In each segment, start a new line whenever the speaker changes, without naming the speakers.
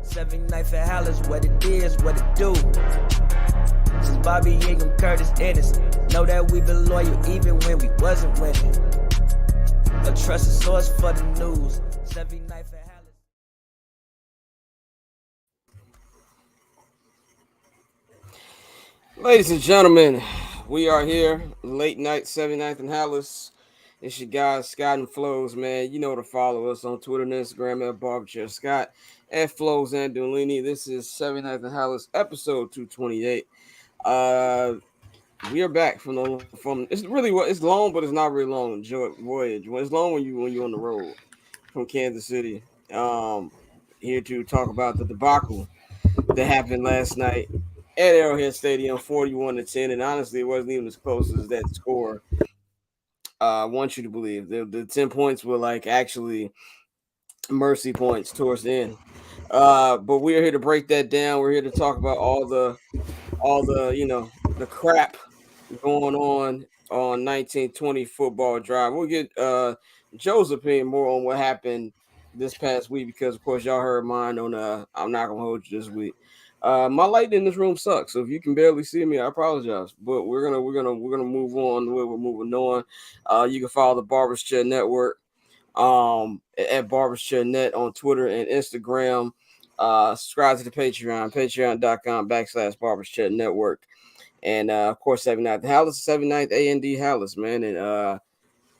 79th at Halas, what it is, what it do. Since Bobby Ingram, Curtis Ennis, know that we been loyal even when we wasn't winning. A trusted source for the news. 79th at Halas.
Ladies and gentlemen, we are here, late night, 79th and Halas. It's your guys, Scott and Flows, man. You know to follow us on Twitter and Instagram at Barberchair Scott, at Flows and Dolini. This is 79th and Halas, episode 228. We are back from it's really it's long, but it's not really long. Voyage. It's long when you're on the road from Kansas City. Here to talk about the debacle that happened last night at Arrowhead Stadium, 41-10, and honestly, it wasn't even as close as that score. I want you to believe the 10 points were like actually mercy points towards the end. But we are here to break that down. We're here to talk about all the the crap going on 1920 football drive. We'll get Joe's opinion more on what happened this past week because of course y'all heard mine on I'm not gonna hold you this week. My light in this room sucks, so if you can barely see me, I apologize. But we're gonna move on the way we're moving on. You can follow the Barbers Chair Network at Barbers Chair Net on Twitter and Instagram. Subscribe to the patreon.com/Barbers Chair Network. And of course, 79th Halas, 79th AND Halas, man. And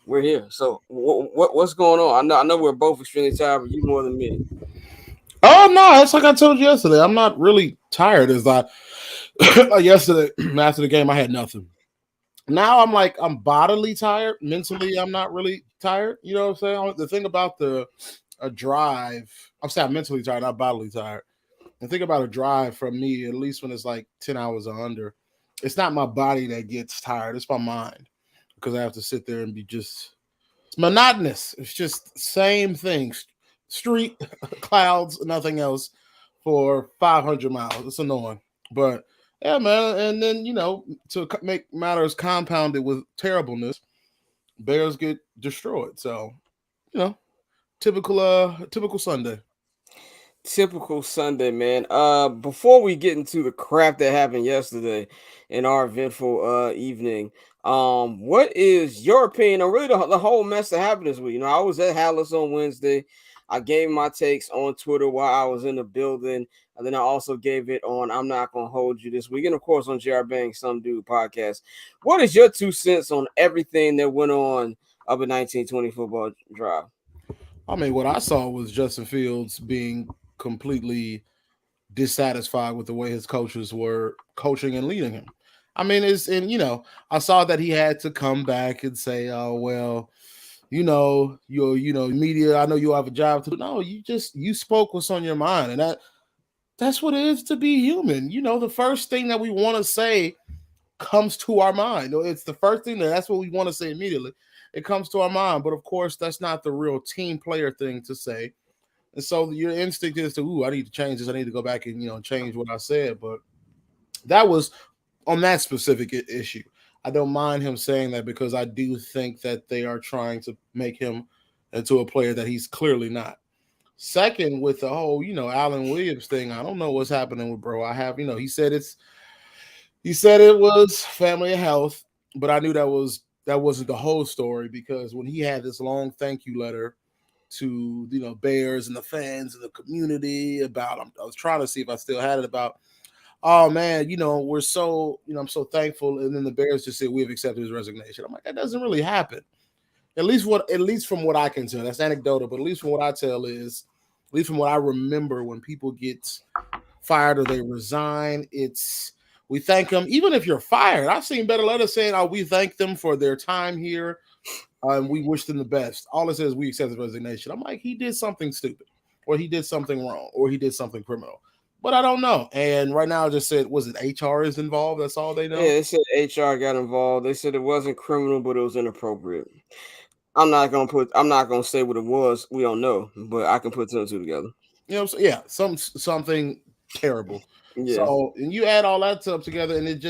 we're here. So what's going on? I know we're both extremely tired, but you more than me.
Oh no, it's like I told you yesterday. I'm not really tired as I yesterday after the game I had nothing. Now I'm bodily tired. Mentally, I'm not really tired. You know what I'm saying? The thing about a drive, I'm saying I'm mentally tired, not bodily tired. The thing about a drive from me, at least when it's like 10 hours or under, it's not my body that gets tired, it's my mind. Because I have to sit there and it's monotonous. It's just same things. Street, clouds, nothing else for 500 miles. It's annoying. But yeah, man. And then, to make matters compounded with terribleness, Bears get destroyed. So, typical Sunday.
Typical Sunday, man. Before we get into the crap that happened yesterday in our eventful evening, what is your opinion on really the whole mess that happened this week? I was at Halas on Wednesday. I gave my takes on Twitter while I was in the building, and then I also gave it on I'm Not Gonna Hold You this week, and of course on JR Bang Some Dude podcast. What is your 2 cents on everything that went on of a 1920 football drive?
I mean, what I saw was Justin Fields being completely dissatisfied with the way his coaches were coaching and leading him. I mean, I saw that he had to come back and say, "Oh well, media. I know you have a job to do." No, you spoke what's on your mind, and that's what it is to be human. The first thing that we want to say comes to our mind. It's the first thing that's what we want to say immediately. It comes to our mind, but of course, that's not the real team player thing to say. And so your instinct is to, I need to change this. I need to go back and change what I said. But that was on that specific issue. I don't mind him saying that because I do think that they are trying to make him into a player that he's clearly not. Second, with the whole, Allen Williams thing, I don't know what's happening with bro. I have, he said it was family and health, but I knew that wasn't the whole story because when he had this long thank you letter to Bears and the fans and the community about, I was trying to see if I still had it about, oh man, we're so, I'm so thankful, and then the Bears just said we've accepted his resignation. I'm like, that doesn't really happen. At least from what I can tell. That's anecdotal, but at least from what I tell is, at least from what I remember, when people get fired or they resign, we thank them. Even if you're fired, I've seen better letters saying, "Oh, we thank them for their time here, and we wish them the best." All it says, "We accept his resignation." I'm like, he did something stupid, or he did something wrong, or he did something criminal. But I don't know. And right now, I just said, was it HR is involved? That's all they know.
Yeah, they said HR got involved. They said it wasn't criminal, but it was inappropriate. I'm not gonna say what it was. We don't know, but I can put two and two together.
So yeah, something terrible.
Yeah.
So, and you add all that stuff together, and it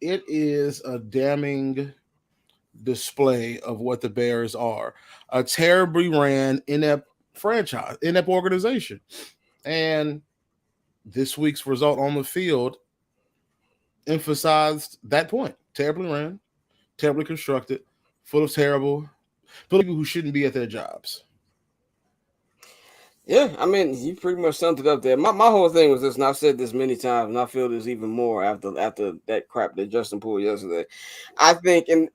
is a damning display of what the Bears are. A terribly ran, inept franchise, inept organization. And this week's result on the field emphasized that point. Terribly ran, terribly constructed, full of people who shouldn't be at their jobs.
Yeah, I mean, you pretty much summed it up there. My whole thing was this, and I've said this many times, and I feel this even more after that crap that Justin pulled yesterday. I think, and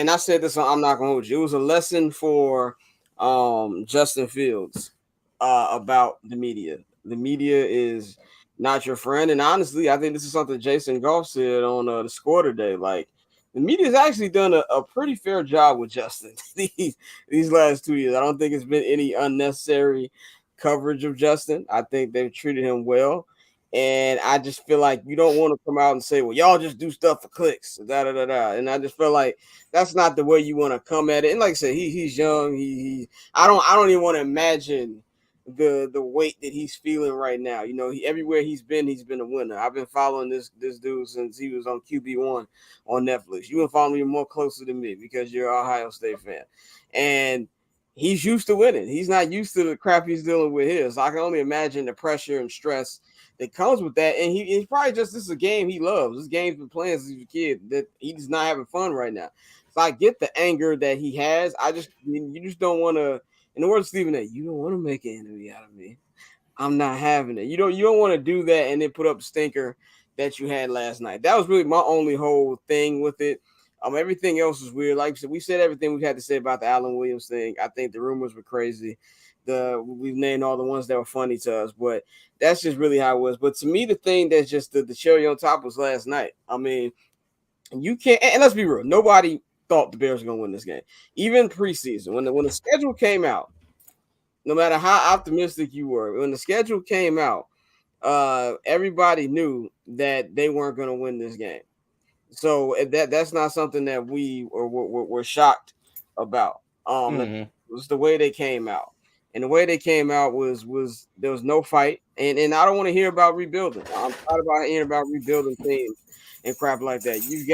I said this, I'm not gonna hold you. It was a lesson for Justin Fields about the media. The media is not your friend, and honestly, I think this is something Jason Goff said on the score today. Like, the media's actually done a pretty fair job with Justin these last 2 years. I don't think it's been any unnecessary coverage of Justin. I think they've treated him well. And I just feel like you don't want to come out and say, well, y'all just do stuff for clicks. Da, da, da, da. And I just feel like that's not the way you want to come at it. And like I said, he's young. I don't even want to imagine the weight that he's feeling right now. You know, everywhere he's been a winner. I've been following this dude since he was on QB1 on Netflix. You've been following me more closely than me because you're an Ohio State fan. And he's used to winning. He's not used to the crap he's dealing with here. So I can only imagine the pressure and stress that comes with that. And he's probably this is a game he loves. This game's been playing since he was a kid, that he's not having fun right now. So I get the anger that he has. You just don't want to, in the words of Stephen A., you don't want to make an enemy out of me. I'm not having it. You don't want to do that and then put up the stinker that you had last night. That was really my only whole thing with it. Everything else was weird. Like I said, we said everything we had to say about the Allen Williams thing. I think the rumors were crazy. We've named all the ones that were funny to us, but that's just really how it was. But to me, the thing that's just the cherry on top was last night. I mean, you can't, and let's be real, nobody thought the Bears were going to win this game. Even preseason, when the schedule came out, no matter how optimistic you were, when the schedule came out, everybody knew that they weren't going to win this game. So that's not something that we were shocked about. It was the way they came out, and the way they came out was there was no fight, and I don't want to hear about rebuilding. I'm tired about hearing about rebuilding teams and crap like that. You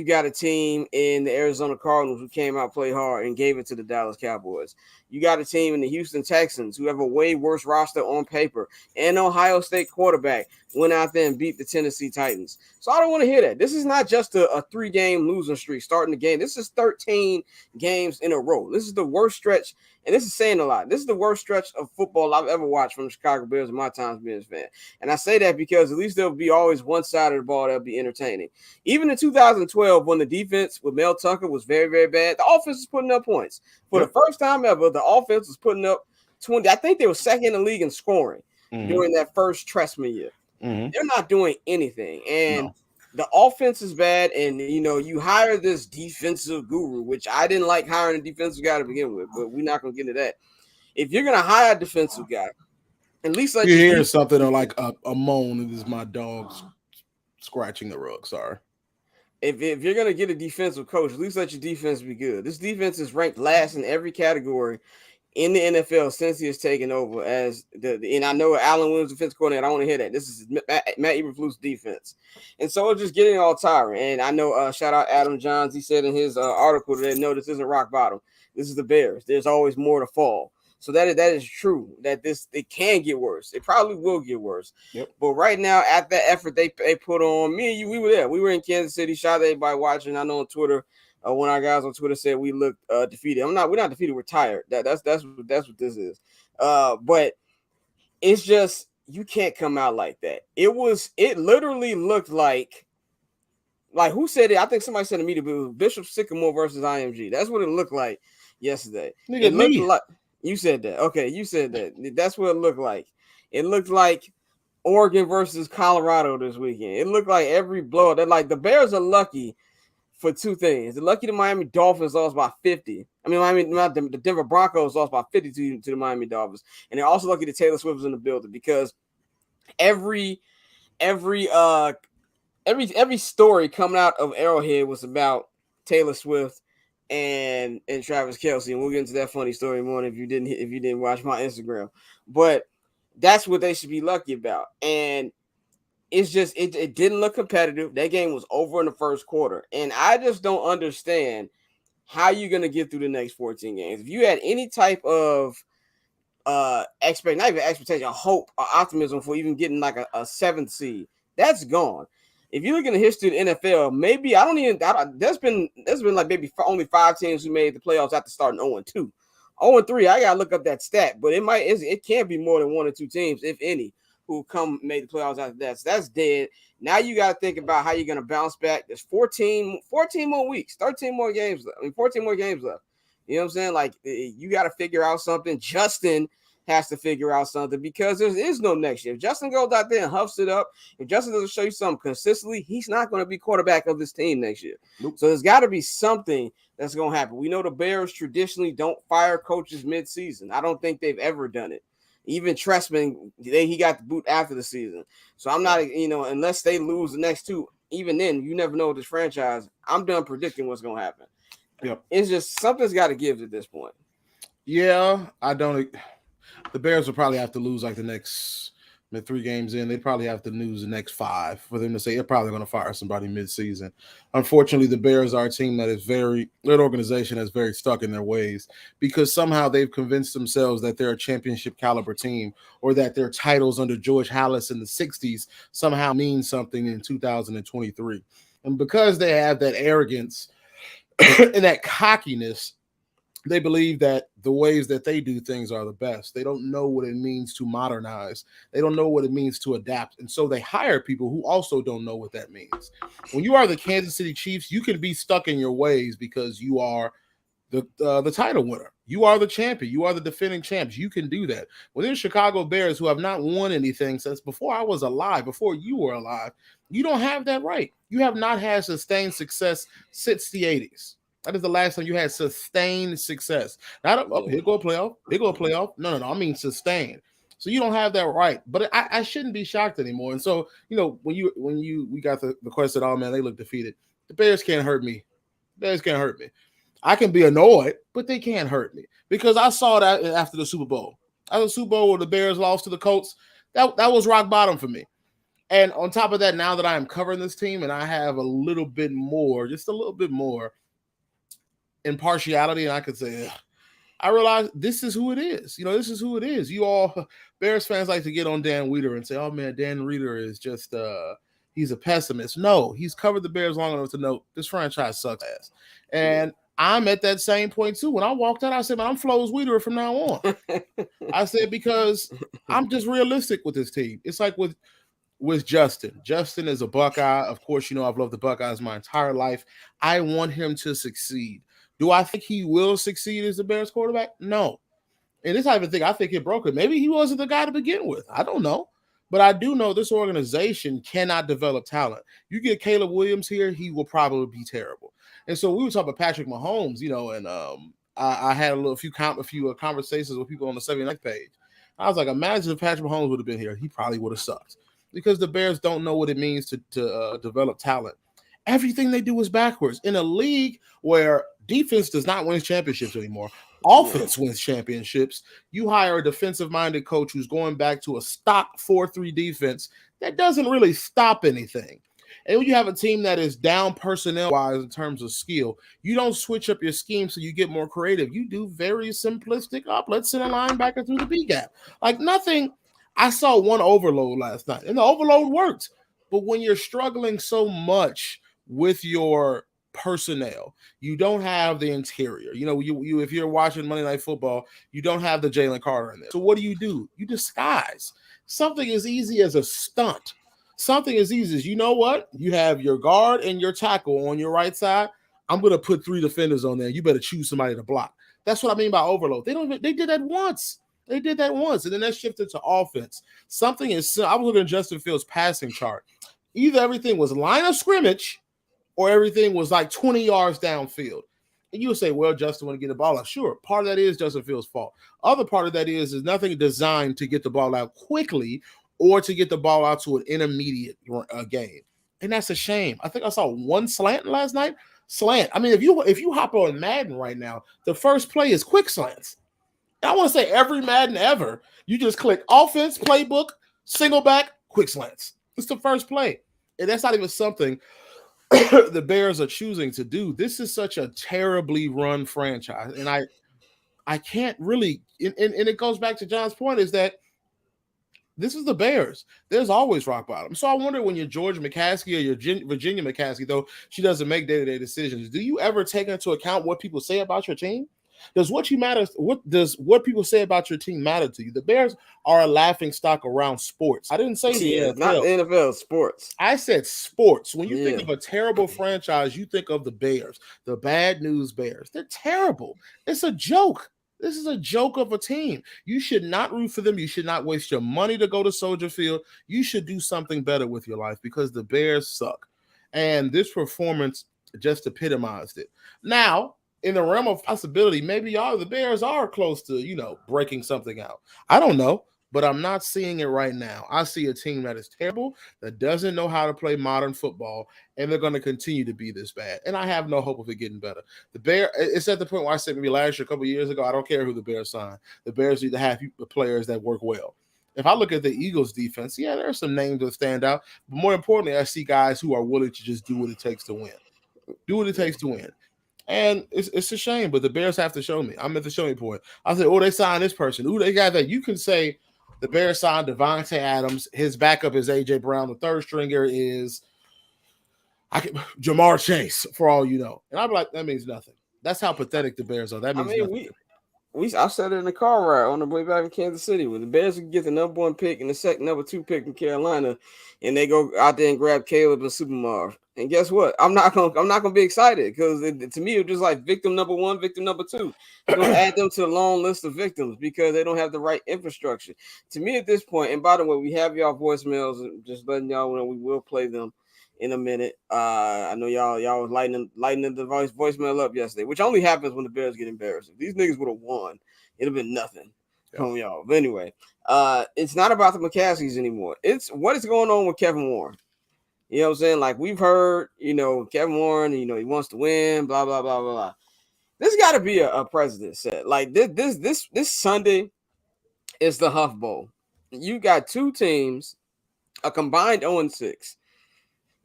got a team in the Arizona Cardinals who came out, played hard, and gave it to the Dallas Cowboys. You got a team in the Houston Texans who have a way worse roster on paper, and Ohio State quarterback went out there and beat the Tennessee Titans. So I don't want to hear that. This is not just a 3-game losing streak starting the game. This is 13 games in a row. This is the worst stretch, and this is saying a lot. This is the worst stretch of football I've ever watched from the Chicago Bears in my time as being a fan. And I say that because at least there'll be always one side of the ball that'll be entertaining. Even in 2012, when the defense with Mel Tucker was very, very bad, the offense was putting up points. For the first time ever, the offense was putting up 20. I think they were second in the league in scoring during that first Trestman year. They're not doing anything. And the offense is bad. And, you hire this defensive guru, which I didn't like hiring a defensive guy to begin with, but we're not going to get into that. If you're going to hire a defensive guy, at least
you hear something like a moan. It is my dog scratching the rug. Sorry.
If you're going to get a defensive coach, at least let your defense be good. This defense is ranked last in every category in the NFL since he has taken over as and I know Allen Williams defense coordinator. I don't want to hear that. This is Matt Eberflus defense, and so it's just getting all tiring. And I know shout out Adam Johns. He said in his article today, no, this isn't rock bottom. This is the Bears. There's always more to fall. So that is true. That it can get worse. It probably will get worse.
Yep.
But right now, at the effort they put on, me and you, we were there. We were in Kansas City. Shout out to everybody watching. I know on Twitter. One of our guys on Twitter said we look defeated. We're not defeated. We're tired. That's what this is. But it's just you can't come out like that. It literally looked like who said it? I think somebody said to me, it was Bishop Sycamore versus IMG. That's what it looked like yesterday. It looked like you said that. Okay, you said that. That's what it looked like. It looked like Oregon versus Colorado this weekend. It looked like every blowout. That the Bears are lucky for two things. They're lucky the Miami Dolphins lost by 50. I mean, the Denver Broncos lost by 52 to the Miami Dolphins. And they're also lucky that Taylor Swift was in the building because every story coming out of Arrowhead was about Taylor Swift and Travis Kelce. And we'll get into that funny story more if you didn't watch my Instagram. But that's what they should be lucky about. And it's just it didn't look competitive. That game was over in the first quarter. And I just don't understand how you're going to get through the next 14 games. If you had any type of not even expectation, hope or optimism for even getting like a seventh seed. That's gone. If you look in the history of the NFL, maybe there's been like maybe only 5 teams who made the playoffs after starting 0-2. 0-3, I gotta look up that stat, but it can't be more than 1 or 2 teams, if any, who made the playoffs after that. So that's dead. Now you got to think about how you're going to bounce back. There's 14 more weeks, 13 more games left. 14 more games left. You know what I'm saying? Like, you got to figure out something. Justin has to figure out something because there is no next year. If Justin goes out there and huffs it up, if Justin doesn't show you something consistently, he's not going to be quarterback of this team next year. Nope. So there's got to be something that's going to happen. We know the Bears traditionally don't fire coaches mid-season. I don't think they've ever done it. Even Trestman, he got the boot after the season. So I'm not, unless they lose the next 2, even then, you never know with this franchise. I'm done predicting what's going to happen.
Yep.
It's just something's got to give at this point.
Yeah, I don't. The Bears will probably have to lose like the next 3 games in. They'd probably have to lose the next 5 for them to say they're probably going to fire somebody mid-season. Unfortunately, the Bears are a team that is their organization is very stuck in their ways because somehow they've convinced themselves that they're a championship caliber team or that their titles under George Halas in the 60s somehow mean something in 2023. And because they have that arrogance and that cockiness, they believe that the ways that they do things are the best. They don't know what it means to modernize. They don't know what it means to adapt. And so they hire people who also don't know what that means. When you are the Kansas City Chiefs, you can be stuck in your ways because you are the title winner. You are the champion. You are the defending champs. You can do that. When there's Chicago Bears who have not won anything since before I was alive, before you were alive, you don't have that right. You have not had sustained success since the 80s. That is the last time you had sustained success. Not here go a playoff. Here go a playoff. No. I mean sustained. So you don't have that right. But I shouldn't be shocked anymore. And so when we got the question, oh man, they look defeated. The Bears can't hurt me. Bears can't hurt me. I can be annoyed, but they can't hurt me because I saw that after the Super Bowl. After the Super Bowl where the Bears lost to the Colts, that was rock bottom for me. And on top of that, now that I am covering this team and I have a little bit more, just a little bit more impartiality, and I could say, I realize this is who it is. This is who it is. You all Bears fans like to get on Dan Weeder and say, oh man, Dan Weeder is just he's a pessimist. No, he's covered the Bears long enough to know this franchise sucks ass. And I'm at that same point too. When I walked out, I said, man, I'm Flo's Weeder from now on. I said, because I'm just realistic with this team. It's like with Justin. Justin is a Buckeye. Of course, I've loved the Buckeyes my entire life. I want him to succeed. Do I think he will succeed as the Bears quarterback? No. And this type of thing, I think it broke it. Maybe he wasn't the guy to begin with. I don't know. But I do know this organization cannot develop talent. You get Caleb Williams here, he will probably be terrible. And so we were talking about Patrick Mahomes, and I had a few conversations with people on the 79th page. I was like, imagine if Patrick Mahomes would have been here. He probably would have sucked because the Bears don't know what it means to develop talent. Everything they do is backwards. In a league where defense does not win championships anymore, offense wins championships, you hire a defensive-minded coach who's going back to a stock 4-3 defense that doesn't really stop anything. And when you have a team that is down personnel-wise in terms of skill, you don't switch up your scheme so you get more creative. You do very simplistic let's send a linebacker through the B-gap. Like nothing. I saw one overload last night, and the overload worked. But when you're struggling so much with your personnel, you don't have the interior. You if you're watching Monday Night Football, you don't have the Jalen Carter in there. So what do? You disguise. Something as easy as a stunt. Something as easy as, what? You have your guard and your tackle on your right side. I'm going to put 3 defenders on there. You better choose somebody to block. That's what I mean by overload. They did that once. They did that once, and then that shifted to offense. I was looking at Justin Fields' passing chart. Either everything was line of scrimmage or everything was like 20 yards downfield. And you would say, well, Justin want to get the ball out. Sure, part of that is Justin Fields' fault. Other part of that is nothing designed to get the ball out quickly or to get the ball out to an intermediate game. And that's a shame. I think I saw one slant last night. Slant. I mean, if you hop on Madden right now, the first play is quick slants. I want to say every Madden ever, you just click offense, playbook, single back, quick slants. It's the first play. And that's not even something the Bears are choosing to do. This is such a terribly run franchise. And I I can't really, and it goes back to John's point, is that this is the Bears. There's always rock bottom. So I wonder, when you're George McCaskey or you're Virginia McCaskey, though she doesn't make day-to-day decisions, do you ever take into account what people say about your team? Does what people say about your team matter to you? The Bears are a laughing stock around sports. I didn't say the NFL.
Not the NFL, sports.
I said sports. When you think of a terrible franchise, you think of the Bears, the bad news Bears. They're terrible. It's a joke. This is a joke of a team. You should not root for them. You should not waste your money to go to Soldier Field. You should do something better with your life, because the Bears suck. And this performance just epitomized it. Now, in the realm of possibility, maybe the Bears are close to, breaking something out. I don't know, but I'm not seeing it right now. I see a team that is terrible, that doesn't know how to play modern football, and they're going to continue to be this bad. And I have no hope of it getting better. It's at the point where I said maybe last year, a couple of years ago, I don't care who the Bears sign. The Bears need to have players that work well. If I look at the Eagles defense, there are some names that stand out. But more importantly, I see guys who are willing to just do what it takes to win. Do what it takes to win. And it's a shame, but the Bears have to show me. I'm at the showing point. I said, they signed this person. They got that. You can say the Bears signed Devontae Adams. His backup is A.J. Brown. The third stringer is Jamar Chase, for all you know. And I'm like, that means nothing. That's how pathetic the Bears are. That means nothing.
I said it in the car ride on the way back to Kansas City, when the Bears would get the number 1 pick and the number 2 pick in Carolina, and they go out there and grab Caleb and Supermar. And guess what? I'm not gonna be excited, because to me it's just like victim number 1, victim number 2. You're gonna add them to the long list of victims because they don't have the right infrastructure. To me at this point, and by the way, we have y'all voicemails, just letting y'all know we will play them in a minute. I know y'all was lighting the voicemail up yesterday, which only happens when the Bears get embarrassed. If these niggas would have won, it'd have been nothing from y'all. But anyway, it's not about the McCaskeys anymore. It's what is going on with Kevin Warren. You know what I'm saying? Like, we've heard, Kevin Warren, he wants to win, blah, blah, blah, blah, blah. There's got to be a precedent set. Like, this Sunday is the Huff Bowl. You got 2 teams, a combined 0-6.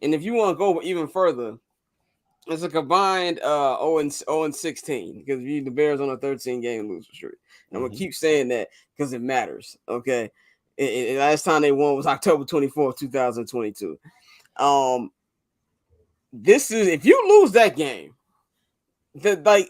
And if you want to go even further, it's a combined 0-16, because the Bears on a 13-game losing streak. And I'm going to keep saying that because it matters, okay? Last time they won was October 24th, 2022. This is, if you lose that game,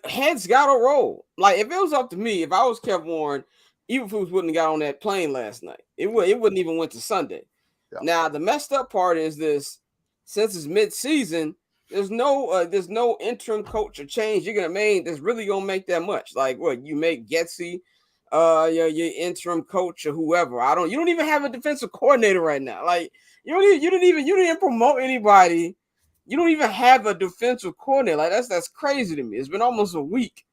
heads gotta roll. Like, if it was up to me, if I was Kevin Warren, even Foods wouldn't have got on that plane last night. It wouldn't even went to Sunday. Yeah. Now, the messed up part is this: since it's mid-season, there's no interim coach or change you're gonna make that's really gonna make that much. Like, what you make Getsy, your interim coach or whoever. You don't even have a defensive coordinator right now. Like, you didn't even promote anybody. You don't even have a defensive coordinator. Like, that's crazy to me. It's been almost a week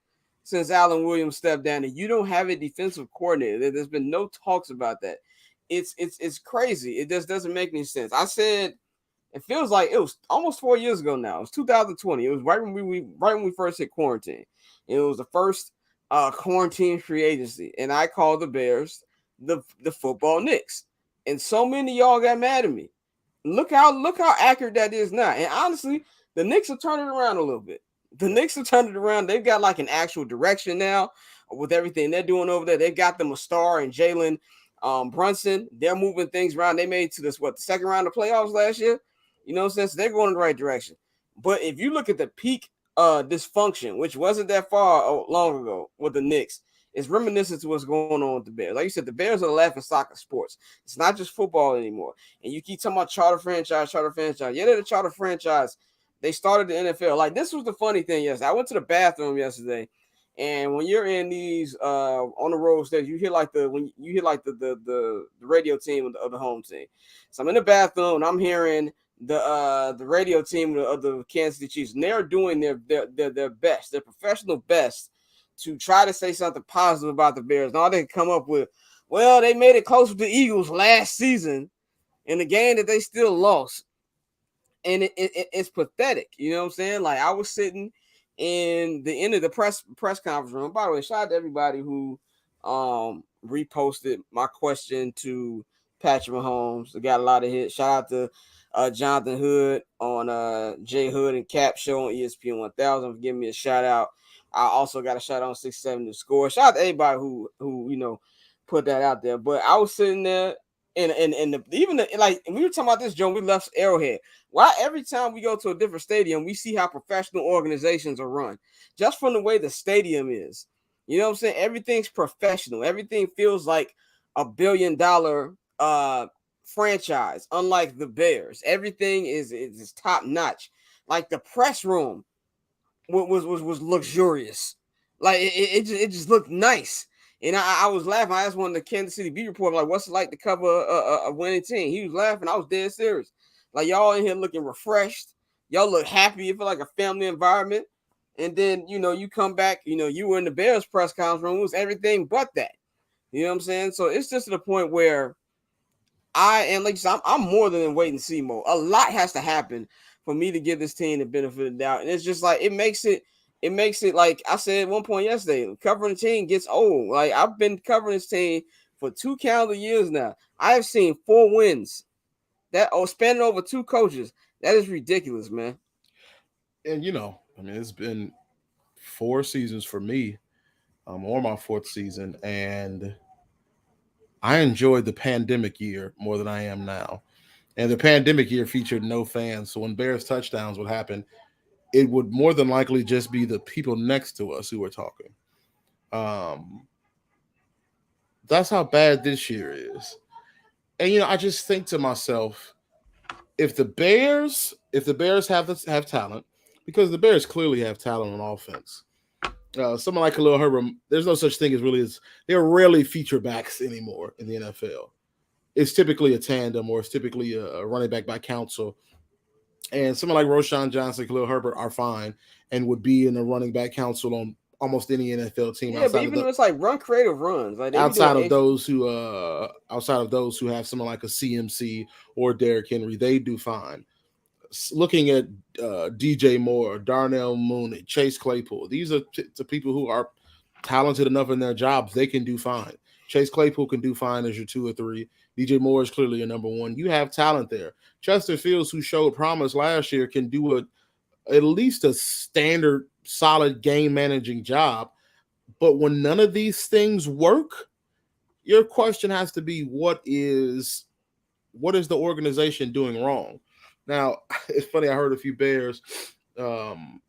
since Alan Williams stepped down, and you don't have a defensive coordinator. There's been no talks about that. It's crazy. It just doesn't make any sense. I said it feels like it was almost 4 years ago now. It was 2020. It was right when we first hit quarantine. It was the first quarantine free agency, and I called the Bears the football Knicks. And so many of y'all got mad at me. Look how accurate that is now. And honestly, the Knicks are turning around a little bit. The Knicks are turning around. They've got like an actual direction now with everything they're doing over there. They've got them a star and Jalen Brunson. They're moving things around. They made it to the second round of playoffs last year. You know what I'm saying? So they're going in the right direction. But if you look at the peak dysfunction, which wasn't that far long ago with the Knicks, it's reminiscent to what's going on with the Bears. Like you said, the Bears are the laughing stock of sports. It's not just football anymore. And you keep talking about charter franchise. Yeah, they're the charter franchise. They started the NFL. Like, this was the funny thing yesterday. I went to the bathroom yesterday, and when you're in these on the road stage, you hear the radio team of the home team. So I'm in the bathroom and I'm hearing the radio team of the Kansas City Chiefs, and they're doing their best, their professional best, to try to say something positive about the Bears. And all they can come up with, well, they made it close with the Eagles last season in the game that they still lost. And it's pathetic. You know what I'm saying? Like, I was sitting in the end of the press conference room. By the way, shout out to everybody who reposted my question to Patrick Mahomes. It got a lot of hits. Shout out to Jonathan Hood on J Hood and Cap Show on ESPN 1000 for giving me a shout out. I also got a shout out on 6-7 to score. Shout out to anybody who put that out there. But I was sitting there like we were talking about this, Joe. We left Arrowhead. Why every time we go to a different stadium, we see how professional organizations are run, just from the way the stadium is. You know what I'm saying? Everything's professional. Everything feels like $1 billion franchise. Unlike the Bears, everything is top notch. Like the press room was luxurious. Like it just looked nice. And I was laughing. I asked one of the Kansas City beat reporters, like, what's it like to cover a winning team? He was laughing. I was dead serious. Like, y'all in here looking refreshed. Y'all look happy. It feel like a family environment. And then, you come back, you were in the Bears press conference room. It was everything but that. You know what I'm saying? So it's just to the point where I'm more than in wait and see mode. A lot has to happen for me to give this team the benefit of the doubt. And it's just like, it makes it like I said at one point yesterday, covering the team gets old. Like, I've been covering this team for 2 calendar years now. I have seen 4 wins spanning over 2 coaches. That is ridiculous, man.
And it's been 4 seasons for me, or my 4th season, and I enjoyed the pandemic year more than I am now. And the pandemic year featured no fans, so when Bears touchdowns would happen, it would more than likely just be the people next to us who were talking. That's how bad this year is. And I just think to myself, if the Bears have talent, because the Bears clearly have talent on offense. Someone like Khalil Herbert, there's no such thing they're rarely feature backs anymore in the NFL. It's typically a tandem, or it's typically a running back by counsel. And someone like Roschon Johnson, Khalil Herbert are fine and would be in the running back council on almost any NFL team.
Yeah, but even if it's like run creative runs, like
outside of those who have someone like a CMC or Derrick Henry, they do fine. Looking at DJ Moore, Darnell Mooney, Chase Claypool, these are the people who are talented enough in their jobs. They can do fine. Chase Claypool can do fine as your 2 or 3. DJ Moore is clearly your number 1. You have talent there. Justin Fields, who showed promise last year, can do at least a standard, solid game managing job. But when none of these things work, your question has to be, what is the organization doing wrong? Now, it's funny, I heard a few Bears,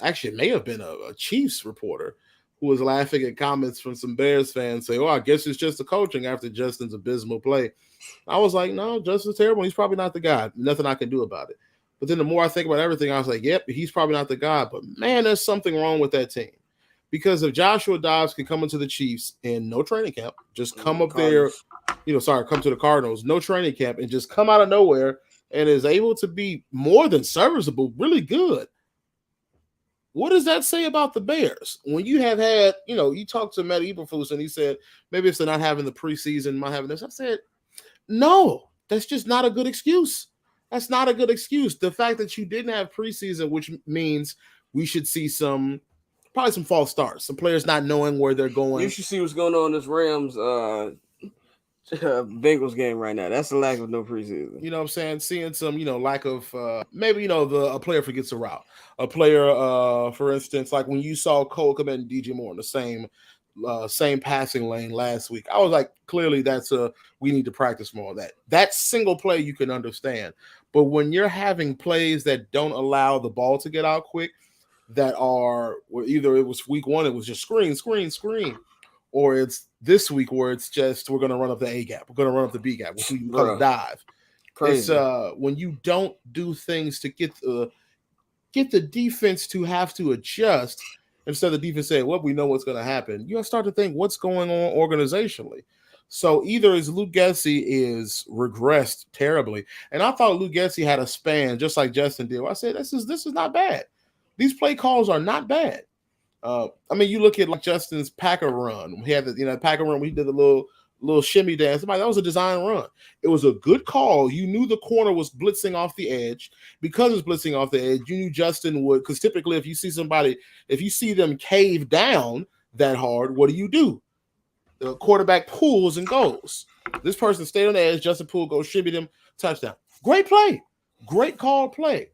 actually it may have been a Chiefs reporter, who was laughing at comments from some Bears fans say, I guess it's just the coaching after Justin's abysmal play. I was like, no, Justin's terrible. He's probably not the guy. Nothing I can do about it. But then the more I think about everything, I was like, yep, he's probably not the guy. But, man, there's something wrong with that team. Because if Joshua Dobbs can come into the Chiefs in no training camp, just come up Cardinals. Come to the Cardinals, no training camp, and just come out of nowhere and is able to be more than serviceable, really good. What does that say about the Bears? When you have had, you talked to Matt Eberflus and he said, maybe it's not having the preseason, not having this. I said, no, that's just not a good excuse. That's not a good excuse. The fact that you didn't have preseason, which means we should see probably some false starts, some players not knowing where they're going.
You should see what's going on in this Rams Bengals game right now. That's the lack of no preseason.
You know what I'm saying? Seeing some, lack of maybe, a player forgets a route. A player, for instance, like when you saw Cole Kmet and DJ Moore in the same passing lane last week, I was like, clearly we need to practice more of that. That single play you can understand. But when you're having plays that don't allow the ball to get out quick, that are either it was week 1, it was just screen, or it's this week where it's just we're going to run up the A gap, we're going to run up the B gap, which we call a dive. Crazy. It's when you don't do things to get the defense to have to adjust, instead of the defense saying, well, we know what's going to happen, you have to start to think what's going on organizationally. So either is Luke Getsy is regressed terribly, and I thought Luke Getsy had a span just like Justin did. I said this is not bad. These play calls are not bad. You look at like Justin's Packer run. He had the Packer run. We did the little shimmy dance. That was a design run. It was a good call. You knew the corner was blitzing off the edge. Because it's blitzing off the edge, you knew Justin would. Because typically, if you see them cave down that hard, what do? The quarterback pulls and goes. This person stayed on the edge. Justin Poole goes, shimmy them, touchdown. Great play. Great call play.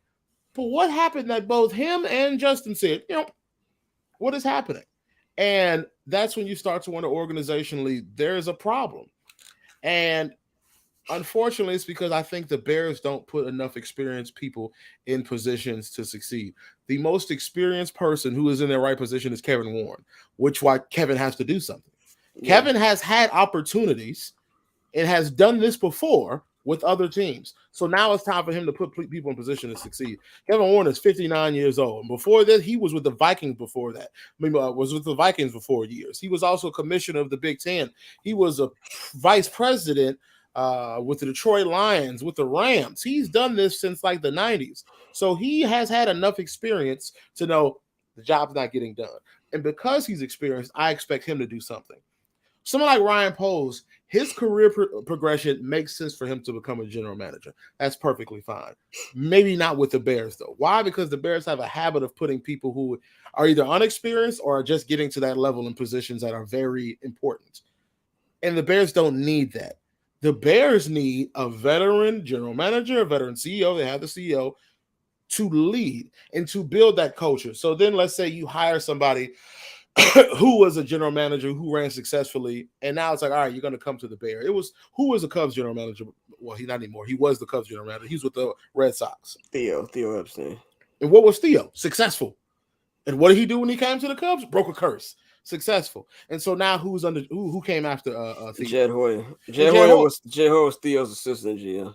But what happened that both him and Justin said, what is happening? And that's when you start to wonder organizationally, there is a problem. And unfortunately, it's because I think the Bears don't put enough experienced people in positions to succeed. The most experienced person who is in their right position is Kevin Warren, which why Kevin has to do something.
Yeah.
Kevin has had opportunities and has done this before with other teams. So now it's time for him to put people in position to succeed. Kevin Warren is 59 years old. And before that, he was with the Vikings before that. Was with the Vikings for 4 years. He was also commissioner of the Big Ten. He was a vice president with the Detroit Lions, with the Rams. He's done this since like the 90s. So he has had enough experience to know the job's not getting done. And because he's experienced, I expect him to do something. Someone like Ryan Poles, his career progression makes sense for him to become a general manager. That's perfectly fine. Maybe not with the Bears, though. Why? Because the Bears have a habit of putting people who are either unexperienced or are just getting to that level in positions that are very important. And the Bears don't need that. The Bears need a veteran general manager, a veteran CEO. They have the CEO to lead and to build that culture. So then let's say you hire somebody who was a general manager who ran successfully, and now it's like, all right, you're going to come to the Bears. Who was the Cubs general manager? Well, he's not anymore. He was the Cubs general manager. He's with the Red Sox.
Theo Epstein.
And what was Theo? Successful. And what did he do when he came to the Cubs? Broke a curse. Successful. And so now who came after Theo?
Jed Hoyer. Jed Hoyer was Theo's assistant GM.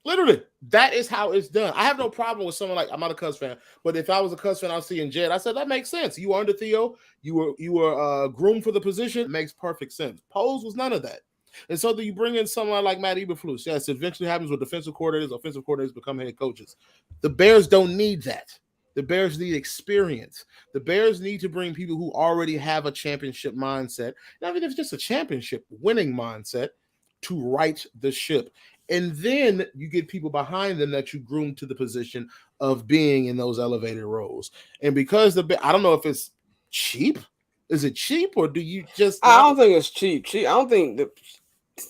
Literally, that is how it's done. I have no problem with someone like, I'm not a Cubs fan, but if I was a Cubs fan, I was seeing Jed. I said that makes sense. You were under Theo. You were groomed for the position. It makes perfect sense. Poles was none of that. And so do you bring in someone like Matt Eberflus? Yes, it eventually happens with defensive coordinators become head coaches. The Bears don't need that. The Bears need experience. The Bears need to bring people who already have a championship mindset, not even if it's just a championship winning mindset, to right the ship. And then you get people behind them that you groom to the position of being in those elevated roles. And because I don't know if it's cheap. Is it cheap or do you just?
I don't think it's cheap. I don't think the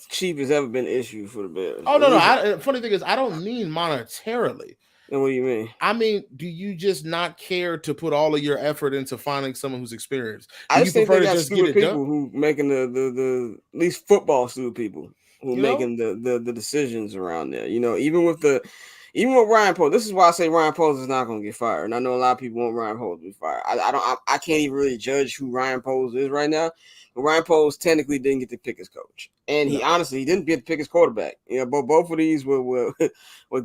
cheap has ever been an issue for the Bears.
Oh no. Funny thing is, I don't mean monetarily.
And what do you mean?
I mean, do you just not care to put all of your effort into finding someone who's experienced?
I just think they got stupid people who making the at least football stupid people who making the decisions around there. You know, even with Ryan Poles. This is why I say Ryan Poles is not going to get fired. And I know a lot of people want Ryan Poles to be fired. I can't even really judge who Ryan Poles is right now. But Ryan Poles technically didn't get to pick his coach, and he didn't get to pick his quarterback. You know, but both of these were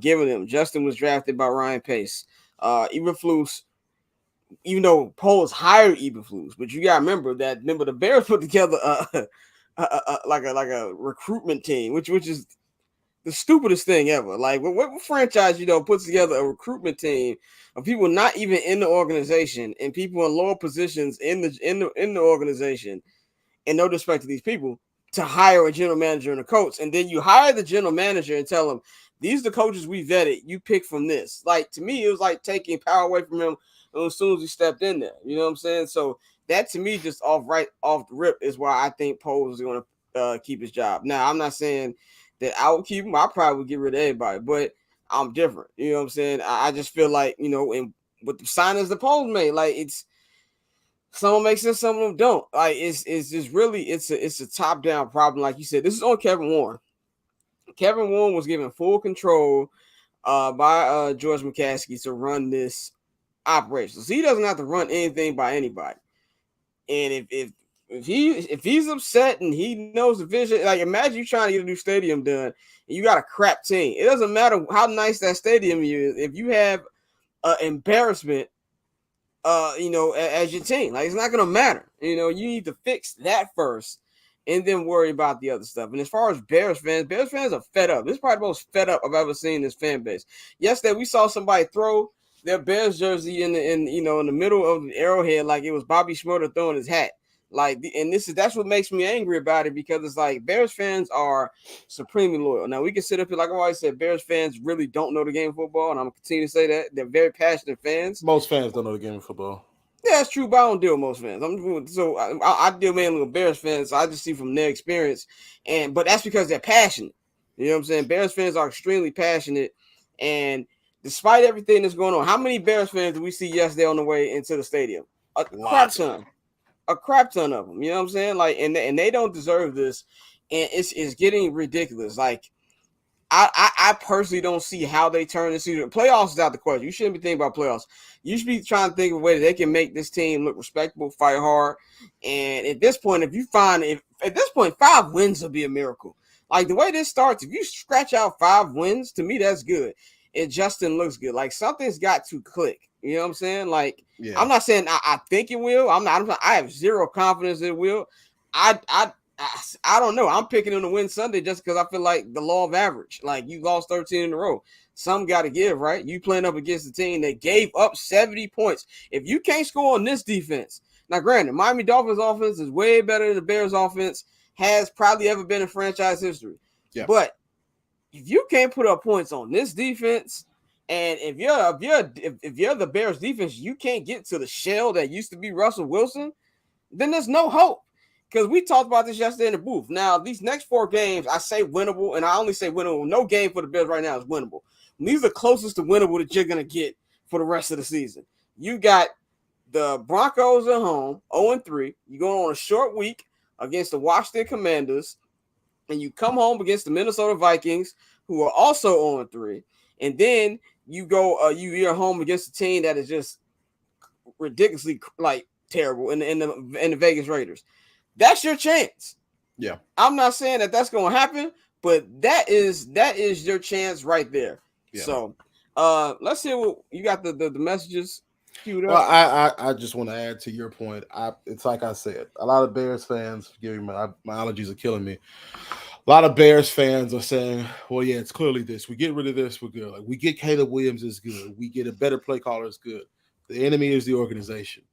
given him. Justin was drafted by Ryan Pace. Eberflus, even though Poles hired Eberflus, but you got to remember the Bears put together like a recruitment team, which is the stupidest thing ever. Like what franchise puts together a recruitment team of people not even in the organization and people in lower positions in the organization, and no disrespect to these people, to hire a general manager and a coach, and then you hire the general manager and tell them these are the coaches we vetted. You pick from this. Like, to me, it was like taking power away from him as soon as he stepped in there. You know what I'm saying? So that, to me, just off the rip is why I think Poles is going to keep his job. Now, I'm not saying that I would keep him. I probably would get rid of everybody, but I'm different. You know what I'm saying? I just feel like, and with the signings the Poles made, like, it's some of them make sense, some of them don't. Like, it's just really, it's a top-down problem. Like you said, this is on Kevin Warren. Kevin Warren was given full control by George McCaskey to run this operation. So he doesn't have to run anything by anybody. And if he's upset and he knows the vision, like, imagine you trying to get a new stadium done and you got a crap team. It doesn't matter how nice that stadium is if you have embarrassment, as your team. Like, it's not gonna matter. You need to fix that first and then worry about the other stuff. And as far as Bears fans are fed up. This is probably the most fed up I've ever seen this fan base. Yesterday we saw somebody throw their Bears jersey in the middle of the Arrowhead like it was Bobby Schmurder throwing his hat. Like, and that's what makes me angry about it, because it's like Bears fans are supremely loyal. Now, we can sit up here, like I always said, Bears fans really don't know the game of football, and I'm going to continue to say that. They're very passionate fans.
Most fans don't know the game of football.
Yeah, that's true, but I don't deal with most fans. I deal mainly with Bears fans, so I just see from their experience. But that's because they're passionate. You know what I'm saying? Bears fans are extremely passionate, and despite everything that's going on, how many Bears fans did we see yesterday on the way into the stadium? A crap ton. a crap ton of them. You know what I'm saying? Like, and they don't deserve this, and it's getting ridiculous. Like, I personally don't see how they turn this season. Playoffs is out the question. You shouldn't be thinking about playoffs. You should be trying to think of a way that they can make this team look respectable, fight hard. And at this point, at this point 5 wins will be a miracle. Like the way this starts, if you scratch out 5 wins, to me that's good. And Justin looks good. Like something's got to click. You know what I'm saying? Like I'm not saying I think it will. I'm not. I have zero confidence it will. I don't know. I'm picking them to win Sunday just because I feel like the law of average. Like you lost 13 in a row. Some got to give, right? You playing up against a team that gave up 70 points. If you can't score on this defense, now granted, Miami Dolphins offense is way better than the Bears offense has probably ever been in franchise history. Yeah. But if you can't put up points on this defense, and if you're the Bears defense, you can't get to the shell that used to be Russell Wilson, then there's no hope. Because we talked about this yesterday in the booth. Now, these next 4 games, I say winnable, and I only say winnable. No game for the Bears right now is winnable. And these are closest to winnable that you're going to get for the rest of the season. You got the Broncos at home, 0-3. You're going on a short week against the Washington Commanders, and you come home against the Minnesota Vikings, who are also 0-3. And then you go, you're home against a team that is just ridiculously like terrible in the Vegas Raiders. That's your chance. Yeah. I'm not saying that that's going to happen, but that is your chance right there. Yeah. So, let's see what you got the messages queued up.
Well, I just want to add to your point. It's like I said, a lot of Bears fans, forgive me, my allergies are killing me. A lot of Bears fans are saying, well, yeah, it's clearly this. We get rid of this, we're good. Like we get Caleb Williams is good. We get a better play caller is good. The enemy is the organization.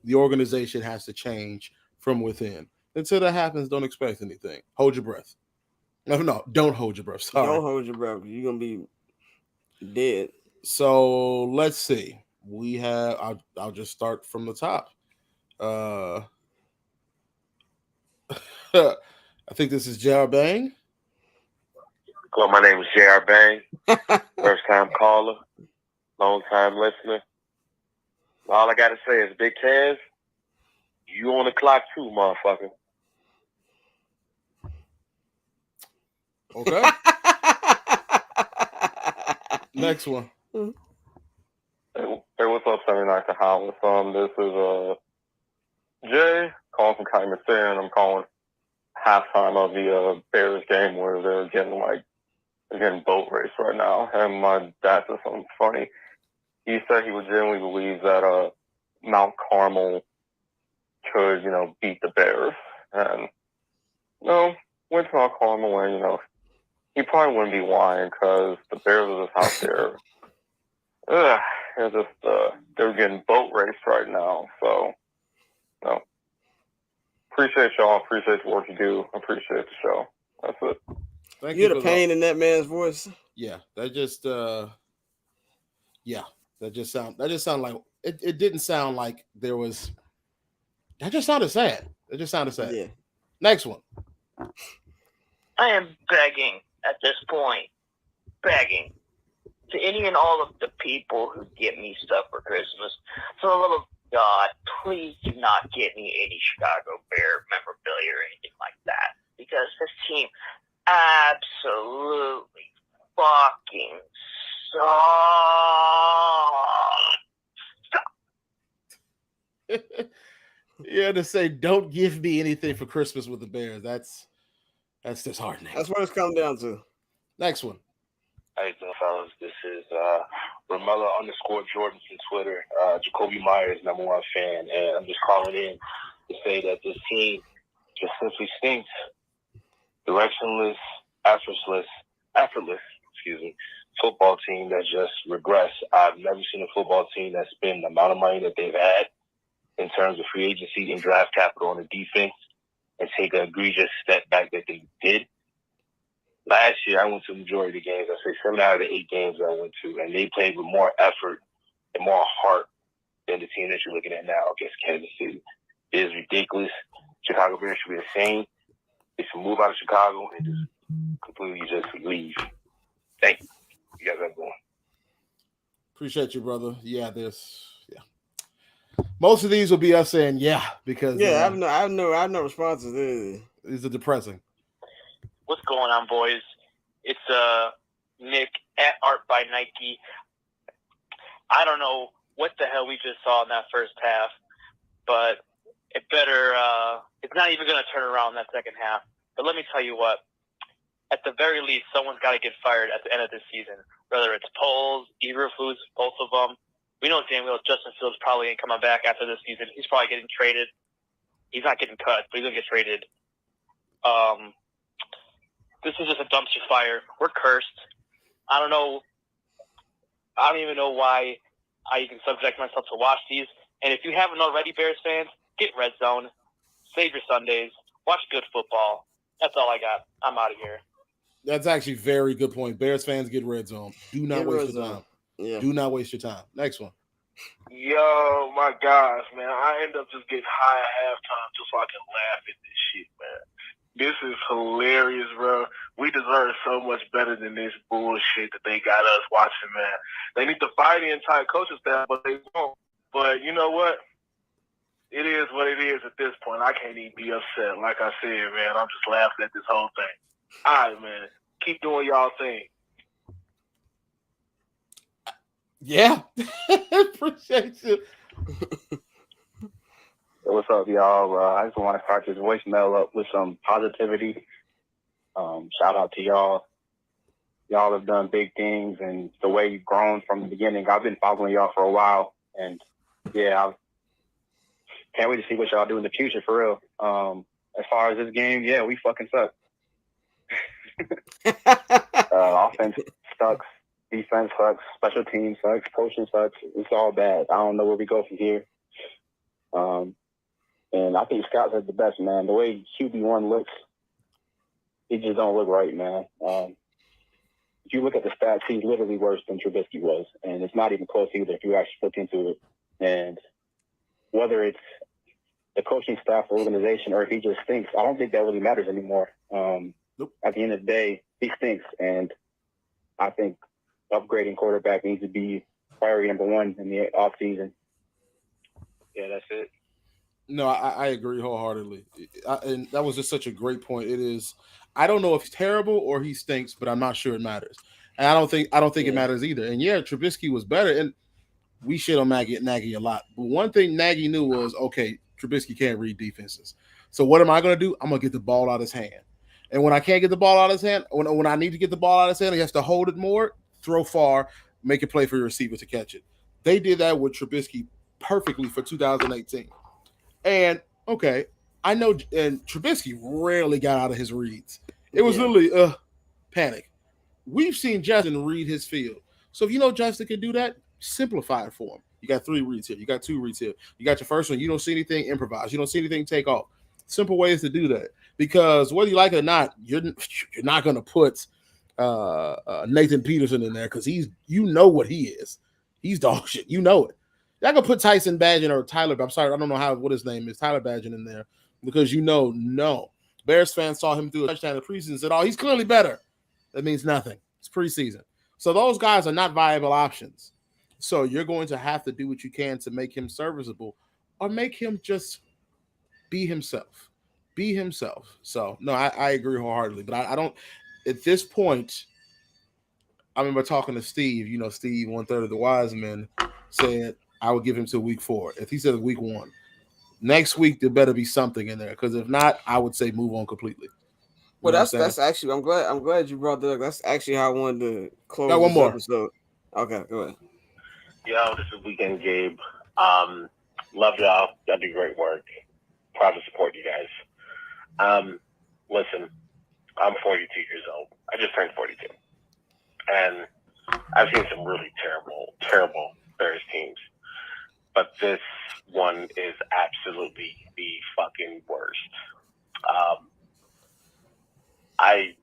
The organization has to change from within. Until that happens, don't expect anything. Hold your breath. No, don't hold your breath. Sorry.
Don't hold your breath. You're going to be dead.
So let's see. We have, I'll just start from the top. I think this is J.R. Bang.
Hello, my name is J.R. Bang. First time caller, long time listener. All I got to say is, Big Taz, you on the clock too, motherfucker.
Okay. Next one.
Hey, what's up, 79 to Halas? This is Jay calling from Kaiser City. I'm calling halftime of the Bears game where they're getting boat race right now. And my dad said something funny. He said he would genuinely believe that Mount Carmel could, beat the Bears. And went to Mount Carmel and, he probably wouldn't be lying because the Bears are just out there. They're getting boat raced right now. So, appreciate y'all. Appreciate the work you do. Appreciate the show. That's it.
Thank you. Hear the pain in that man's voice.
Yeah, that just sound like it didn't sound like there was. That just sounded sad. It just sounded sad. Yeah. Next one.
I am begging at this point, to any and all of the people who get me stuff for Christmas, for the love of God, please do not get me any Chicago Bear memorabilia or anything like that, because this team absolutely fucking sucks.
Yeah, to say don't give me anything for Christmas with the Bears. That's disheartening.
That's what it's come down to.
Next one.
How you doing, fellas? This is Ramella _Jordan from Twitter. Jacoby Myers, #1 fan, and I'm just calling in to say that this team just simply stinks. Directionless, effortless, football team that just regressed. I've never seen a football team that spend the amount of money that they've had in terms of free agency and draft capital on the defense and take an egregious step back that they did. Last year, I went to the majority of the games. I say 7 out of the 8 games I went to, and they played with more effort and more heart than the team that you're looking at now against Kansas City. It is ridiculous. Chicago Bears should be the same. They should move out of Chicago and just completely just leave. Thank you. You guys have a good one.
Appreciate you, brother. Yeah, Most of these will be us saying yeah because
Yeah, I have no responses.
these are depressing.
What's going on, boys? It's Nick at Art by Nike. I don't know what the hell we just saw in that first half, but it better. It's not even going to turn around in that second half. But let me tell you what. At the very least, someone's got to get fired at the end of this season. Whether it's Poles, Eberflus, both of them. We know damn well Justin Fields probably ain't coming back after this season. He's probably getting traded. He's not getting cut, but he's going to get traded. This is just a dumpster fire. We're cursed. I don't know. I don't even know why I even subject myself to watch these. And if you haven't already, Bears fans, get Red Zone. Save your Sundays. Watch good football. That's all I got. I'm out of here.
That's actually a very good point. Bears fans get Red Zone. Do not waste your time.
Yeah.
Do not waste your time. Next one.
Yo, my gosh, man. I end up just getting high at halftime just so I can laugh at this shit, man. This is hilarious, bro. We deserve so much better than this bullshit that they got us watching, man. They need to fire the entire coaching staff, but they won't. But you know what? It is what it is at this point. I can't even be upset. Like I said, man, I'm just laughing at this whole thing. All right, man. Keep doing y'all thing.
Yeah. Appreciate you.
What's up, y'all? I just want to start this voicemail up with some positivity. Shout out to y'all. Y'all have done big things, and the way you've grown from the beginning. I've been following y'all for a while, and yeah, I can't wait to see what y'all do in the future, for real. As far as this game, yeah, we fucking suck. Offense sucks. Defense sucks. Special teams sucks. Coaching sucks. It's all bad. I don't know where we go from here. And I think Scott's is the best, man. The way QB1 looks, he just don't look right, man. If you look at the stats, he's literally worse than Trubisky was. And it's not even close either if you actually look into it. And whether it's the coaching staff or organization or if he just stinks, I don't think that really matters anymore.
Nope.
At the end of the day, he stinks. And I think upgrading quarterback needs to be priority number one in the offseason. Yeah, that's it.
No, I agree wholeheartedly. And that was just such a great point. It is. I don't know if he's terrible or he stinks, but I'm not sure it matters. And I don't think it matters either. And yeah, Trubisky was better, and we shit on Nagy a lot. But one thing Nagy knew was, okay, Trubisky can't read defenses. So what am I going to do? I'm going to get the ball out of his hand. And when I can't get the ball out of his hand, when I need to get the ball out of his hand, he has to hold it more, throw far, make a play for your receiver to catch it. They did that with Trubisky perfectly for 2018. And, okay, I know, and Trubisky rarely got out of his reads. It was literally panic. We've seen Justin read his field. So if you know Justin can do that, simplify it for him. You got 3 reads here. You got 2 reads here. You got your first one. You don't see anything, improvise. You don't see anything, take off. Simple ways to do that. Because whether you like it or not, you're not going to put Nathan Peterson in there because you know what he is. He's dog shit. You know it. Y'all can put Tyson Badgett or Tyler. I'm sorry, I don't know what his name is. Tyler Badgett in there because no. Bears fans saw him do a touchdown in the preseason and said, "Oh, he's clearly better." That means nothing. It's preseason. So those guys are not viable options. So you're going to have to do what you can to make him serviceable or make him just be himself. Be himself. So, no, I agree wholeheartedly. But I don't – at this point, I remember talking to Steve. You know, Steve, 1/3 of the wise men, said I would give him to week 4. If he says week 1, next week there better be something in there. Because if not, I would say move on completely.
Well, that's actually I'm glad you brought that up. That's actually how I wanted to close
Got one
this
more
episode. Okay, go ahead.
Yo, this is Weekend Gabe. Love y'all. Y'all do great work. Proud to support you guys. Listen, I'm 42 years old. I just turned 42. And I've seen some really terrible Bears teams. But this one is absolutely the fucking worst. I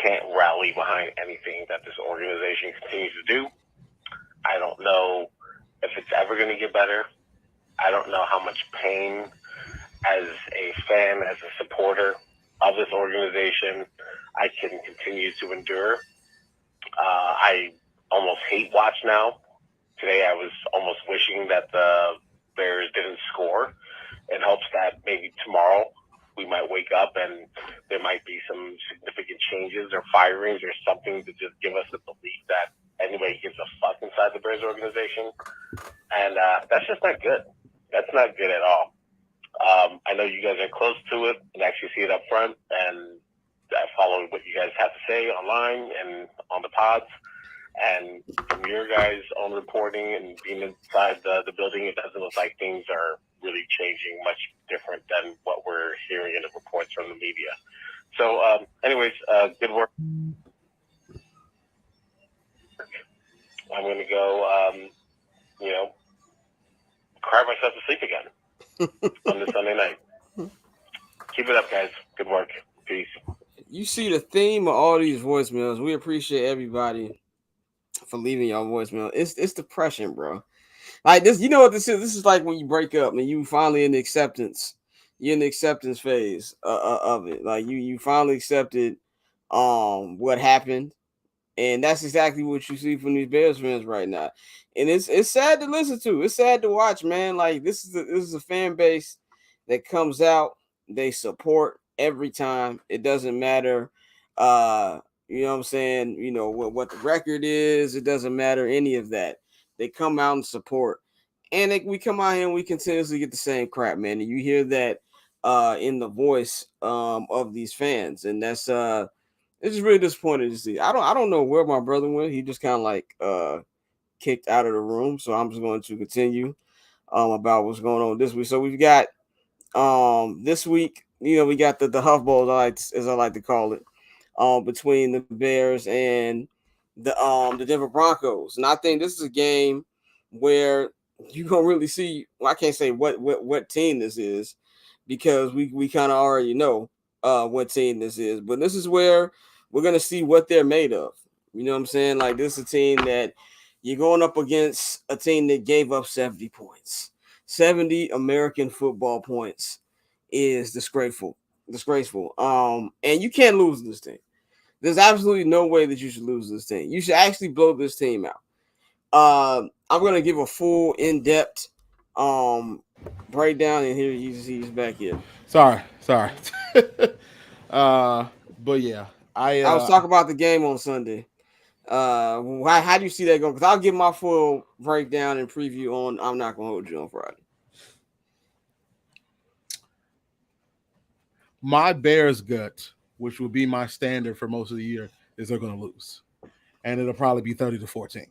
can't rally behind anything that this organization continues to do. I don't know if it's ever going to get better. I don't know how much pain as a fan, as a supporter of this organization, I can continue to endure. I almost hate watch now. Today I was almost wishing that the Bears didn't score, in hopes that maybe tomorrow we might wake up and there might be some significant changes or firings or something to just give us the belief that anybody gives a fuck inside the Bears organization. And that's just not good. That's not good at all. I know you guys are close to it and actually see it up front, and I follow what you guys have to say online and on the pods. And from your guys' own reporting and being inside the building, it doesn't look like things are really changing much different than what we're hearing in the reports from the media. So, anyways, good work. I'm going to go, cry myself to sleep again on this Sunday night. Keep it up, guys. Good work. Peace.
You see the theme of all these voicemails. We appreciate everybody for leaving your voicemail. It's depression, bro. Like this, you know what this is? This is like when you break up and you finally in the acceptance. You're in the acceptance phase of it. Like you finally accepted what happened. And that's exactly what you see from these Bears fans right now. And it's sad to listen to. It's sad to watch, man. Like this is a fan base that comes out, they support every time. It doesn't matter you know what I'm saying, what the record is, it doesn't matter any of that. They come out and support. And we come out here and we continuously get the same crap, man. And you hear that in the voice of these fans. And that's it's just really disappointing to see. I don't know where my brother went. He just kind of like kicked out of the room. So I'm just going to continue about what's going on this week. So we've got this week, we got the Huff Bowl, as I like to call it, between the Bears and the Denver Broncos. And I think this is a game where you're gonna really see. Well, I can't say what team this is because we kind of already know what team this is, but this is where we're gonna see what they're made of. You know what I'm saying? Like this is a team that you're going up against a team that gave up 70 points. 70 American football points is disgraceful. And you can't lose this team. There's absolutely no way that you should lose this team. You should actually blow this team out. I'm gonna give a full in-depth breakdown, and here he's back here.
Sorry. But yeah, I
was talking about the game on Sunday. How do you see that going? Because I'll give my full breakdown and preview on I'm Not Gonna Hold You on Friday.
My Bears gut, which will be my standard for most of the year, is they're going to lose, and it'll probably be 30-14.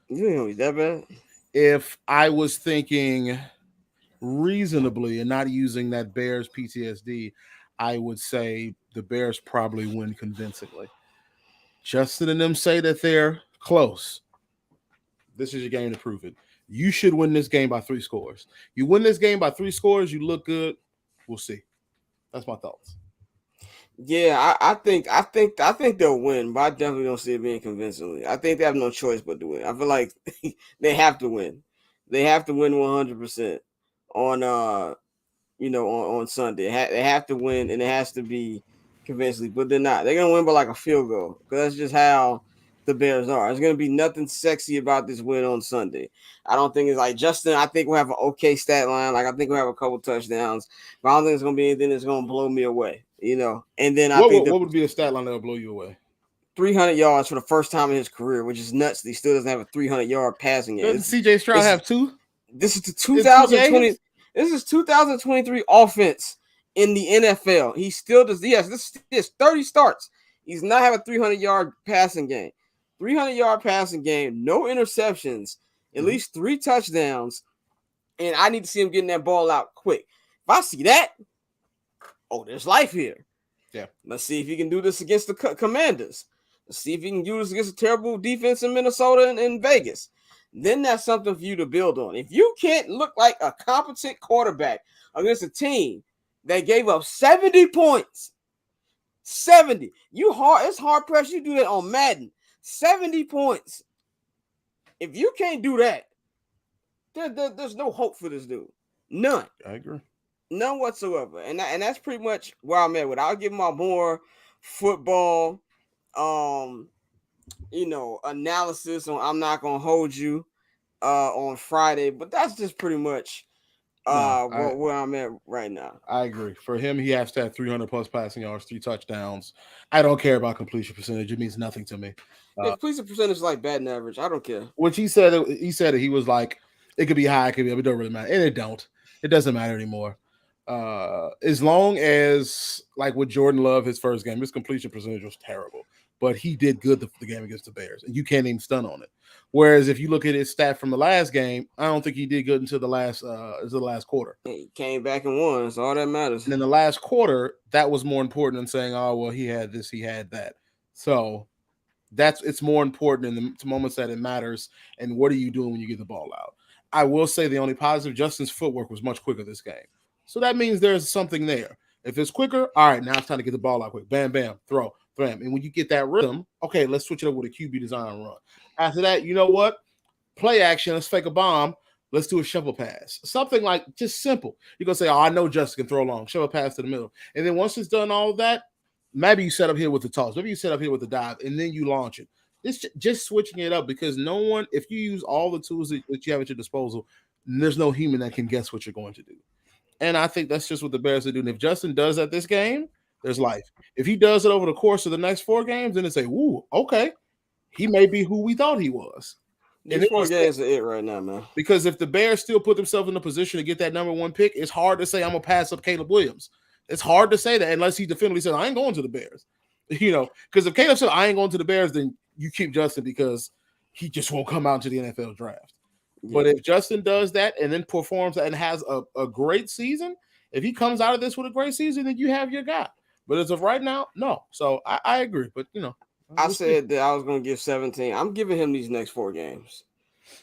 You know that bad?
If I was thinking reasonably and not using that Bears PTSD, I would say the Bears probably win convincingly. Justin and them say that they're close. This is your game to prove it. You should win this game by 3 scores. You win this game by 3 scores, you look good. We'll see. That's my thoughts.
Yeah, I think they'll win, but I definitely don't see it being convincingly. I think they have no choice but to win. I feel like they have to win. They have to win 100% on on Sunday. They have to win, and it has to be convincingly. But they're not. They're gonna win by like a field goal because that's just how the Bears are. There's gonna be nothing sexy about this win on Sunday. I don't think it's like Justin. I think we'll have an okay stat line. Like I think we'll have a couple touchdowns, but I don't think it's gonna be anything that's gonna blow me away. And then I think
what would be a stat line that would blow you away?
300 yards for the first time in his career, which is nuts. He still doesn't have a 300-yard passing game.
Doesn't CJ Stroud have 2?
This is the 2020. This is 2023 offense in the NFL. He still does. Yes, this is 30 starts. He's not have a 300-yard passing game. 300-yard passing game, no interceptions, at least 3 touchdowns, and I need to see him getting that ball out quick. If I see that, there's life here.
Yeah.
Let's see if he can do this against the Commanders. Let's see if he can do this against a terrible defense in Minnesota and Vegas. Then that's something for you to build on. If you can't look like a competent quarterback against a team that gave up 70 points, 70, it's hard pressed. You do that on Madden, 70 points. If you can't do that, there's no hope for this dude. None.
I agree.
None whatsoever. And that's pretty much where I'm at with it. I'll give my more football analysis on I'm Not Gonna Hold You on Friday, but that's just pretty much where I'm at right now.
I agree. For him, he has to have 300 plus passing yards, 3 touchdowns. I don't care about completion percentage; it means nothing to me.
Completion percentage is like batting average. I don't care.
Which he said that he was like, it could be high, it could be, it don't really matter, and it don't. It doesn't matter anymore. As long as, like with Jordan Love, his first game, his completion percentage was terrible, but he did good the game against the Bears, and you can't even stun on it. Whereas if you look at his stat from the last game, I don't think he did good until the last quarter.
He came back and won, so all that matters.
And in the last quarter, that was more important than saying, "Oh well, he had this, he had that." So it's more important in the moments that it matters. And what are you doing when you get the ball out? I will say the only positive, Justin's footwork was much quicker this game. So that means there's something there. If it's quicker, all right, now it's time to get the ball out quick. Bam, bam, throw, bam. And when you get that rhythm, okay, let's switch it up with a QB design run. After that, you know what? Play action, let's fake a bomb. Let's do a shovel pass. Something like just simple. You're going to say, oh, I know Justin can throw long. Shovel pass to the middle. And then once it's done all of that, maybe you set up here with the toss. Maybe you set up here with the dive, and then you launch it. It's just switching it up because no one, if you use all the tools that you have at your disposal, there's no human that can guess what you're going to do. And I think that's just what the Bears are doing. If Justin does that this game, there's life. If he does it over the course of the next 4 games, then they say, ooh, okay, he may be who we thought he was.
These 4 games are it right now, man.
Because if the Bears still put themselves in a position to get that number 1 pick, it's hard to say I'm going to pass up Caleb Williams. It's hard to say that unless he definitively said, I ain't going to the Bears. Because if Caleb said, I ain't going to the Bears, then you keep Justin because he just won't come out into the NFL draft. Yeah. But if Justin does that and then performs and has a great season, if he comes out of this with a great season, then you have your guy. But as of right now, no. So I agree. But,
I said that I was going to give 17. I'm giving him these next 4 games.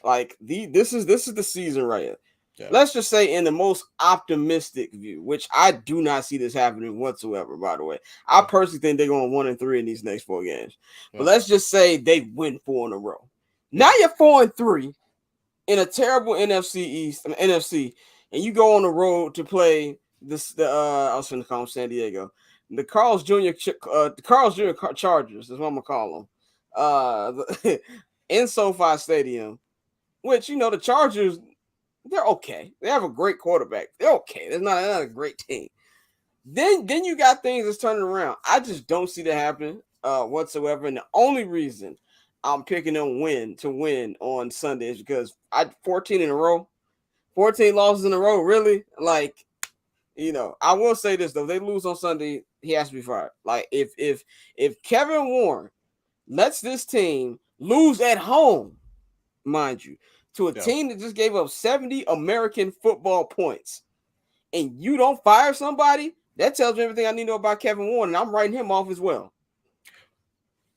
Like this is the season right here. Yeah. Let's just say in the most optimistic view, which I do not see this happening whatsoever, by the way. I personally think they're going 1-3 in these next 4 games. Yeah. But let's just say they win 4 in a row. Now you're 4-3 in a terrible NFC, and you go on the road to play I was going to call them San Diego. The Carl's Jr. Chargers is what I'm going to call them. In SoFi Stadium, which, the Chargers, they're okay. They have a great quarterback. They're okay. They're not a great team. Then you got things that's turning around. I just don't see that happening whatsoever. And the only reason I'm picking them to win on Sunday is because 14 in a row, 14 losses in a row, really? Like, I will say this, though. They lose on Sunday, he has to be fired. Like, if Kevin Warren lets this team lose at home, mind you, to a team that just gave up 70 American football points, and you don't fire somebody, that tells me everything I need to know about Kevin Warren, and I'm writing him off as well.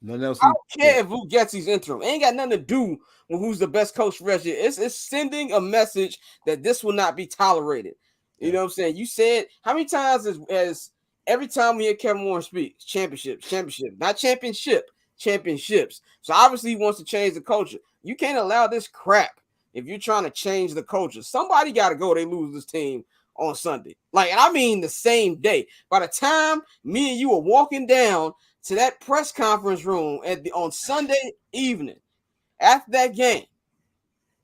I don't care if Lou gets his interim. It ain't got nothing to do with who's the best coach for the rest of the year. It's sending a message that this will not be tolerated. You know what I'm saying? You said, how many times has every time we hear Kevin Warren speak, championships, not championship, championships. So obviously he wants to change the culture. You can't allow this crap if you're trying to change the culture. Somebody got to go. They lose this team on Sunday. Like, and I mean the same day. By the time me and you were walking down to that press conference room on Sunday evening after that game,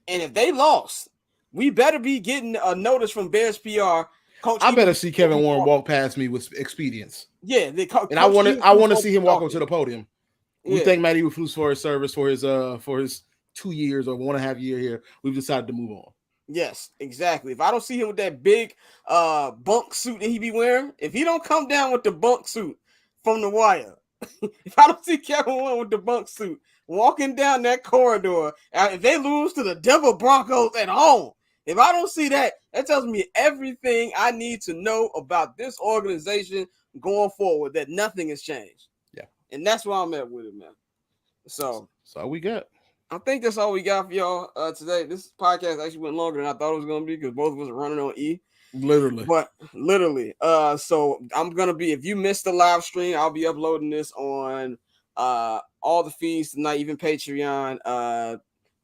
and if they lost, we better be getting a notice from Bears PR. Coach,
I better see Kevin Warren walk past me with expedience.
Yeah,
and I want to see him walk up to the podium. We thank Matty Eberflus for his service for his 2 years or 1.5 year here. We've decided to move on.
Yes, exactly. If I don't see him with that big bunk suit that he be wearing, if he don't come down with the bunk suit from the wire, if I don't see Kevin Warren with the bunk suit walking down that corridor, if they lose to the Denver Broncos at home, if I don't see that, that tells me everything I need to know about this organization going forward, that nothing has changed.
Yeah.
And that's where I'm at with it, man. So
that's all we got.
I think that's all we got for y'all today. This podcast actually went longer than I thought it was going to be because both of us are running on E.
Literally.
So I'm going to be, if you missed the live stream, I'll be uploading this on all the feeds tonight, even Patreon.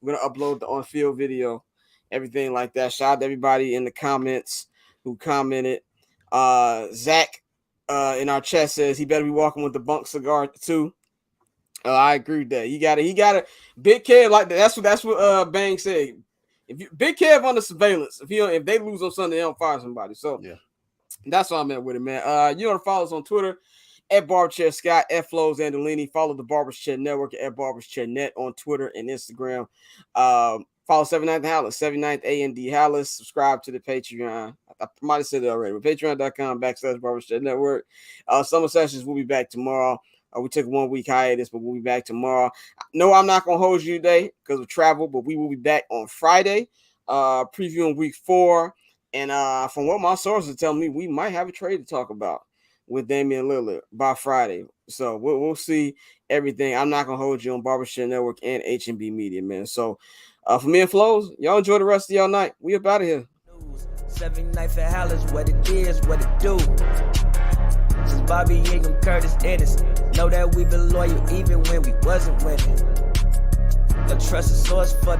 We're going to upload the on-field video, everything like that. Shout out to everybody in the comments who commented. Zach in our chat says he better be walking with the bunk cigar too. I agree with that. He got a big kid like that. That's what Bang said. Big Kev under surveillance. If they lose on Sunday, they don't fire somebody. So
yeah,
that's what I'm at with it, man. You know to follow us on Twitter at BarberChair Scott, at Flows Andolini. Follow the Barbers Chair Network at Barbers Chair Net on Twitter and Instagram. Follow 79th Halas, 79th AND Halas. Subscribe to the Patreon. I might have said it already, but patreon.com/Barbers Chair Network. Summer sessions will be back tomorrow. We took 1 week hiatus, but we'll be back tomorrow. No, I'm not going to hold you today because of travel, but we will be back on Friday, previewing week 4. And from what my sources tell me, we might have a trade to talk about with Damian Lillard by Friday. So we'll see everything. I'm not going to hold you on Barbershop Network and HMB Media, man. So for me and Flows, y'all enjoy the rest of y'all night. We up out of here.
79th at Halas, what it is, what it do. Since Bobby Ingram, Curtis Ennis, know that we been loyal even when we wasn't winning. A trusted source for the